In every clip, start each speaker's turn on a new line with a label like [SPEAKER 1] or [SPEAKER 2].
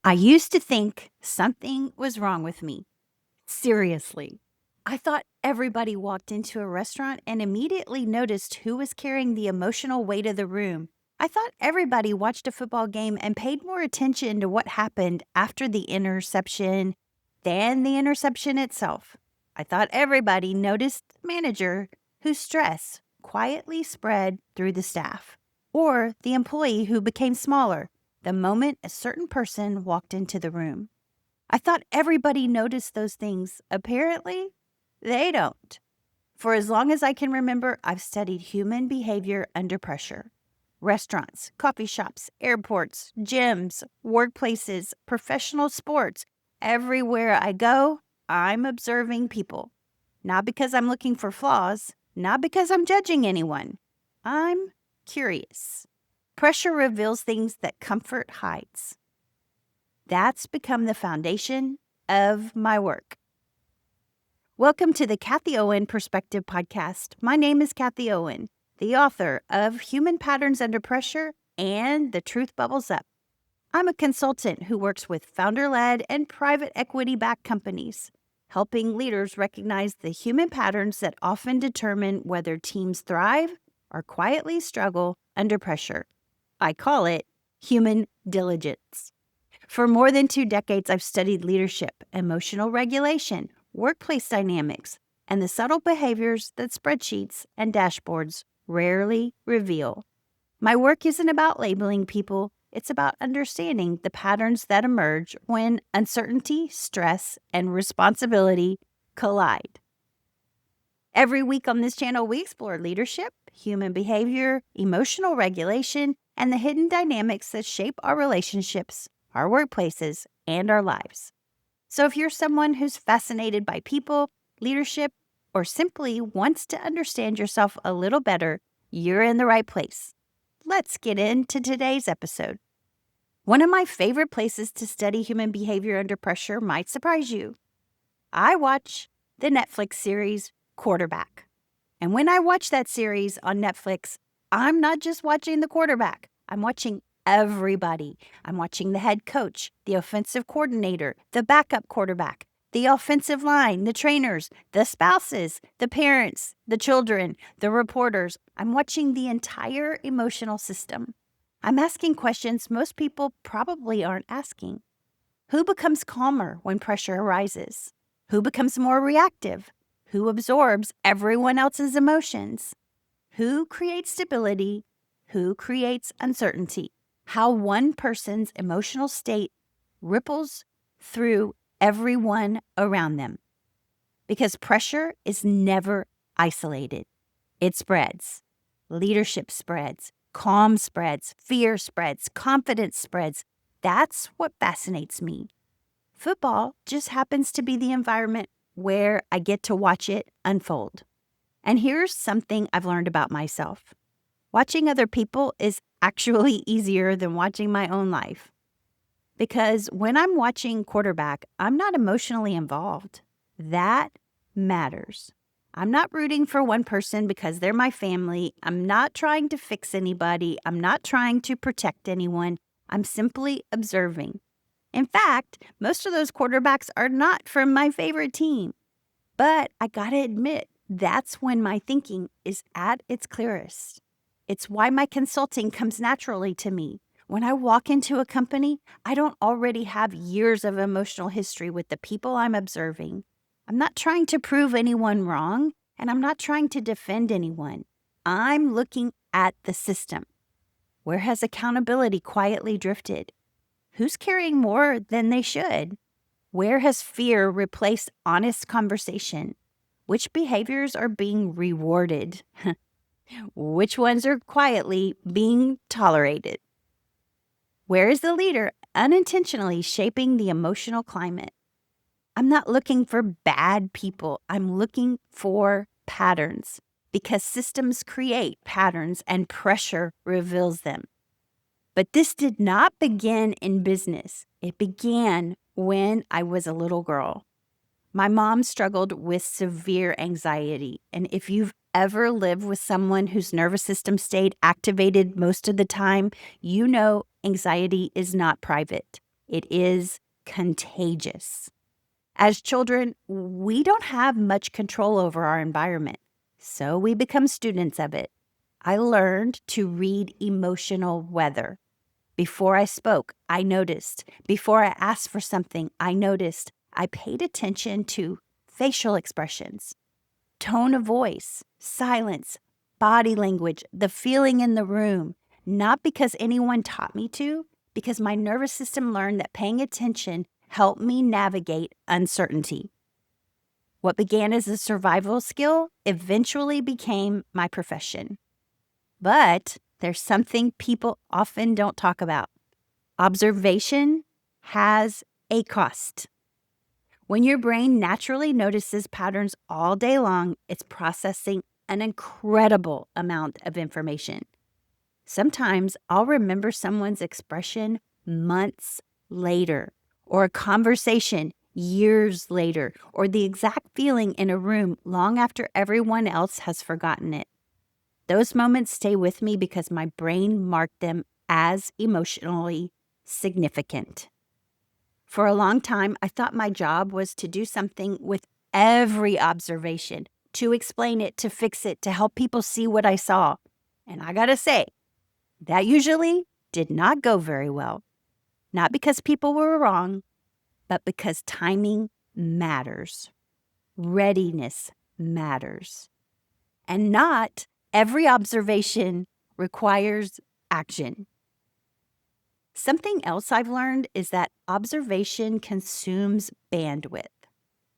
[SPEAKER 1] I used to think something was wrong with me. Seriously. I thought everybody walked into a restaurant and immediately noticed who was carrying the emotional weight of the room. I thought everybody watched a football game and paid more attention to what happened after the interception than the interception itself. I thought everybody noticed the manager whose stress quietly spread through the staff, or the employee who became smaller the moment a certain person walked into the room. I thought everybody noticed those things. Apparently, they don't. For as long as I can remember, I've studied human behavior under pressure. Restaurants, coffee shops, airports, gyms, workplaces, professional sports. Everywhere I go, I'm observing people. Not because I'm looking for flaws, not because I'm judging anyone. I'm curious. Pressure reveals things that comfort hides. That's become the foundation of my work. Welcome to the Kathie Owen Perspective podcast. My name is Kathie Owen, the author of Human Patterns Under Pressure and The Truth Bubbles Up. I'm a consultant who works with founder-led and private equity-backed companies, helping leaders recognize the human patterns that often determine whether teams thrive or quietly struggle under pressure. I call it human diligence. For more than 2 decades, I've studied leadership, emotional regulation, workplace dynamics, and the subtle behaviors that spreadsheets and dashboards rarely reveal. My work isn't about labeling people, it's about understanding the patterns that emerge when uncertainty, stress, and responsibility collide. Every week on this channel, we explore leadership, human behavior, emotional regulation, and the hidden dynamics that shape our relationships, our workplaces, and our lives. So if you're someone who's fascinated by people, leadership, or simply wants to understand yourself a little better, you're in the right place. Let's get into today's episode. One of my favorite places to study human behavior under pressure might surprise you. I watch the Netflix series Quarterback. And when I watch that series on Netflix, I'm not just watching the quarterback. I'm watching everybody. I'm watching the head coach, the offensive coordinator, the backup quarterback, the offensive line, the trainers, the spouses, the parents, the children, the reporters. I'm watching the entire emotional system. I'm asking questions most people probably aren't asking. Who becomes calmer when pressure arises? Who becomes more reactive? Who absorbs everyone else's emotions? Who creates stability? Who creates uncertainty? How one person's emotional state ripples through everyone around them. Because pressure is never isolated. It spreads. Leadership spreads. Calm spreads. Fear spreads. Confidence spreads. That's what fascinates me. Football just happens to be the environment where I get to watch it unfold. And here's something I've learned about myself. Watching other people is actually easier than watching my own life. Because when I'm watching quarterback, I'm not emotionally involved. That matters. I'm not rooting for one person because they're my family. I'm not trying to fix anybody. I'm not trying to protect anyone. I'm simply observing. In fact, most of those quarterbacks are not from my favorite team. But I gotta admit, that's when my thinking is at its clearest. It's why my consulting comes naturally to me. When I walk into a company, I don't already have years of emotional history with the people I'm observing. I'm not trying to prove anyone wrong, and I'm not trying to defend anyone. I'm looking at the system. Where has accountability quietly drifted? Who's carrying more than they should? Where has fear replaced honest conversation? Which behaviors are being rewarded? Which ones are quietly being tolerated? Where is the leader unintentionally shaping the emotional climate? I'm not looking for bad people. I'm looking for patterns because systems create patterns and pressure reveals them. But this did not begin in business. It began when I was a little girl. My mom struggled with severe anxiety, and if you've ever lived with someone whose nervous system stayed activated most of the time, you know anxiety is not private It is contagious. As children, we don't have much control over our environment, so we become students of it. I learned to read emotional weather. Before I spoke, I noticed. Before I asked for something, I noticed. I paid attention to facial expressions, tone of voice, silence, body language, the feeling in the room, not because anyone taught me to, because my nervous system learned that paying attention helped me navigate uncertainty. What began as a survival skill eventually became my profession. But there's something people often don't talk about. Observation has a cost. When your brain naturally notices patterns all day long, it's processing an incredible amount of information. Sometimes I'll remember someone's expression months later, or a conversation years later, or the exact feeling in a room long after everyone else has forgotten it. Those moments stay with me because my brain marked them as emotionally significant. For a long time, I thought my job was to do something with every observation, to explain it, to fix it, to help people see what I saw. And I gotta say, that usually did not go very well. Not because people were wrong, but because timing matters. Readiness matters. And not every observation requires action. Something else I've learned is that observation consumes bandwidth.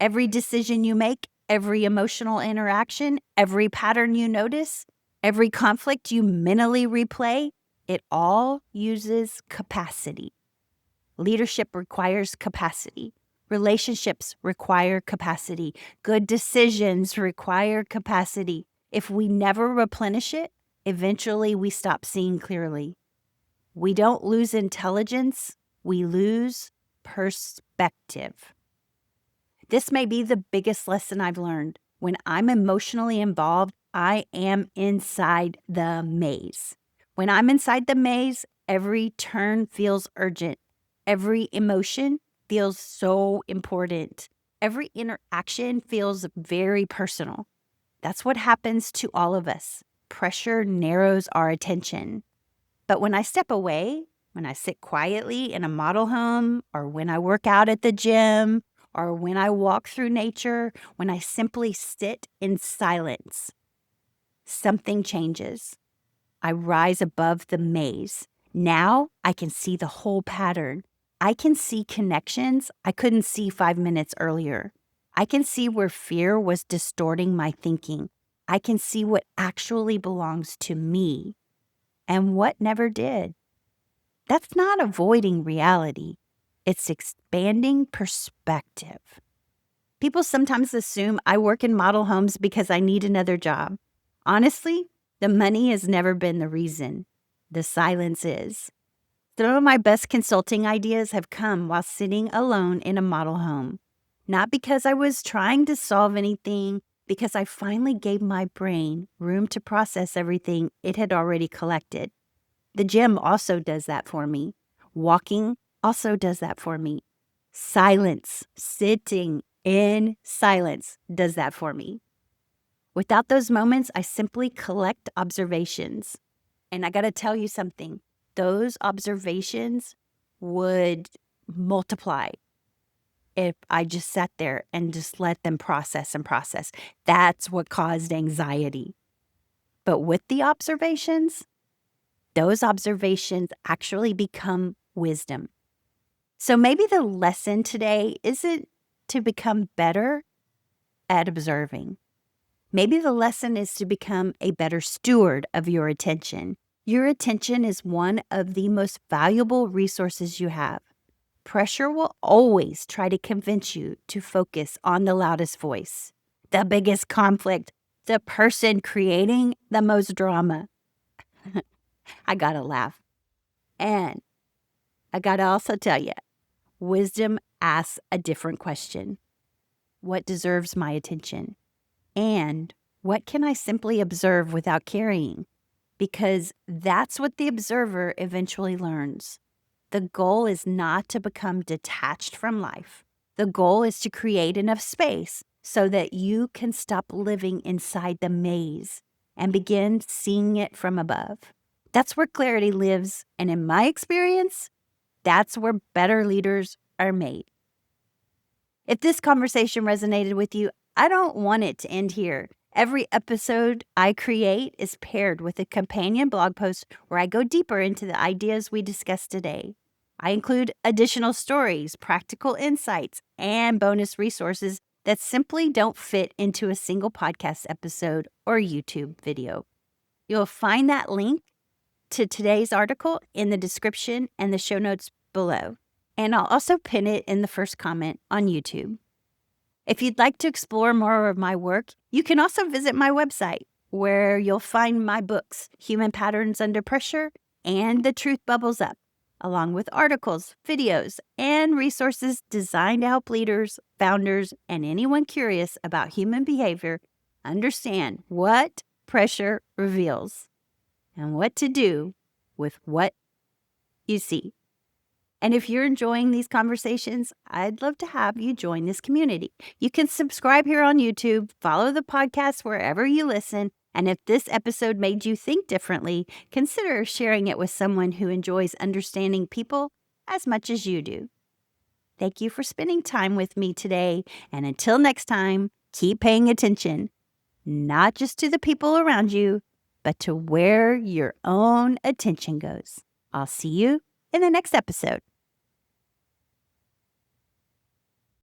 [SPEAKER 1] Every decision you make, every emotional interaction, every pattern you notice, every conflict you mentally replay, it all uses capacity. Leadership requires capacity. Relationships require capacity. Good decisions require capacity. If we never replenish it, eventually we stop seeing clearly. We don't lose intelligence, we lose perspective. This may be the biggest lesson I've learned. When I'm emotionally involved, I am inside the maze. When I'm inside the maze, every turn feels urgent. Every emotion feels so important. Every interaction feels very personal. That's what happens to all of us. Pressure narrows our attention. But when I step away, when I sit quietly in a model home, or when I work out at the gym, or when I walk through nature, when I simply sit in silence, something changes. I rise above the maze. Now I can see the whole pattern. I can see connections I couldn't see 5 minutes earlier. I can see where fear was distorting my thinking. I can see what actually belongs to me and what never did. That's not avoiding reality. It's expanding perspective. People sometimes assume I work in model homes because I need another job. Honestly, the money has never been the reason. The silence is. Some of my best consulting ideas have come while sitting alone in a model home. Not because I was trying to solve anything, because I finally gave my brain room to process everything it had already collected. The gym also does that for me. Walking also does that for me. Silence, sitting in silence does that for me. Without those moments, I simply collect observations. And I got to tell you something. Those observations would multiply if I just sat there and just let them process and process. That's what caused anxiety. But with the observations, those observations actually become wisdom. So maybe the lesson today isn't to become better at observing. Maybe the lesson is to become a better steward of your attention. Your attention is one of the most valuable resources you have. Pressure will always try to convince you to focus on the loudest voice, the biggest conflict, the person creating the most drama. I gotta laugh. And I gotta also tell you, wisdom asks a different question. What deserves my attention? And what can I simply observe without carrying? Because that's what the observer eventually learns. The goal is not to become detached from life. The goal is to create enough space so that you can stop living inside the maze and begin seeing it from above. That's where clarity lives, and in my experience, that's where better leaders are made. If this conversation resonated with you, I don't want it to end here. Every episode I create is paired with a companion blog post where I go deeper into the ideas we discussed today. I include additional stories, practical insights, and bonus resources that simply don't fit into a single podcast episode or YouTube video. You'll find that link to today's article in the description and the show notes below. And I'll also pin it in the first comment on YouTube. If you'd like to explore more of my work, you can also visit my website, where you'll find my books, Human Patterns Under Pressure and The Truth Bubbles Up, along with articles, videos, and resources designed to help leaders, founders, and anyone curious about human behavior understand what pressure reveals and what to do with what you see. And if you're enjoying these conversations, I'd love to have you join this community. You can subscribe here on YouTube, follow the podcast wherever you listen, and if this episode made you think differently, consider sharing it with someone who enjoys understanding people as much as you do. Thank you for spending time with me today, and until next time, keep paying attention, not just to the people around you, but to where your own attention goes. I'll see you in the next episode.